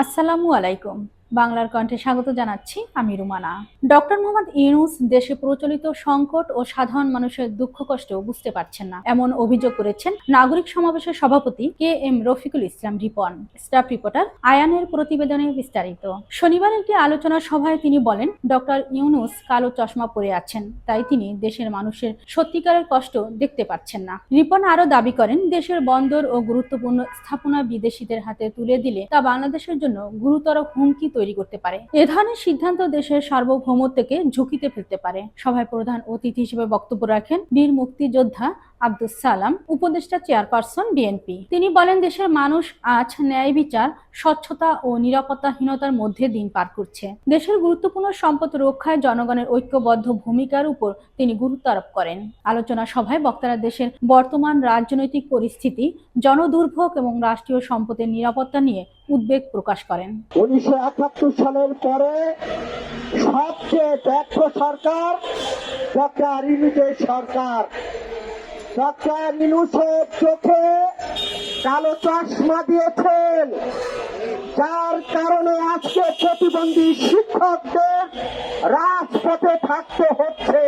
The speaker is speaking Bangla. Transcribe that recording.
আসসালামু আলাইকুম। বাংলার কণ্ঠে স্বাগত জানাচ্ছি আমি রুমানা। ডক্টর মোহাম্মদ ইউনূস দেশে প্রচলিত সংকট ও সাধারণ মানুষের দুঃখ কষ্ট বুঝতে পারছেন না, এমন অভিযোগ করেছেন নাগরিক সমাবেশের সভাপতি K M Rafiqul Islam Ripon. Staff reporter আয়ানের প্রতিবেদনে বিস্তারিত। শনিবার একটি আলোচনা সভায় তিনি বলেন, ডক্টর ইউনূস কালো চশমা পরে আছেন, তাই তিনি দেশের মানুষের সত্যিকারের কষ্ট দেখতে পাচ্ছেন না। রিপন আরো দাবি করেন, দেশের বন্দর ও গুরুত্বপূর্ণ স্থাপনা বিদেশিদের হাতে তুলে দিলে তা বাংলাদেশের জন্য গুরুতর হুমকি তৈরি করতে পারে। এ ধরনের সিদ্ধান্ত দেশের সার্বভৌমত্বকে ঝুঁকিতে ফেলতে পারে। সভায় প্রধান অতিথি হিসেবে বক্তব্য রাখেন বীর মুক্তিযোদ্ধা আব্দুস সালাম, উপদেষ্টা চেয়ারপারসন বিএনপি। তিনি বলেন, দেশের মানুষ আজ ন্যায় বিচার, স্বচ্ছতা ও নিরাপত্তাহীনতার মধ্যে দিন পার করছে। দেশের গুরুত্বপূর্ণ সম্পদ রক্ষায় জনগণের ঐক্যবদ্ধ ভূমিকার উপর তিনি গুরুত্ব আরোপ করেন। আলোচনা সভায় বক্তারা দেশের বর্তমান রাজনৈতিক পরিস্থিতি, জনদুর্ভোগ এবং রাষ্ট্রীয় সম্পদের নিরাপত্তা নিয়ে উদ্বেগ প্রকাশ করেন। 1971 সালের পরে সবচেয়ে ব্যর্থ সরকার ডক্টর ইউনূসের সরকার। ডক্টর ইউনূসের চোখে কালো চশমা দিয়েছেন, যার কারণে আজকে প্রতিবন্ধী শিক্ষকদের রাজপথে থাকতে হচ্ছে।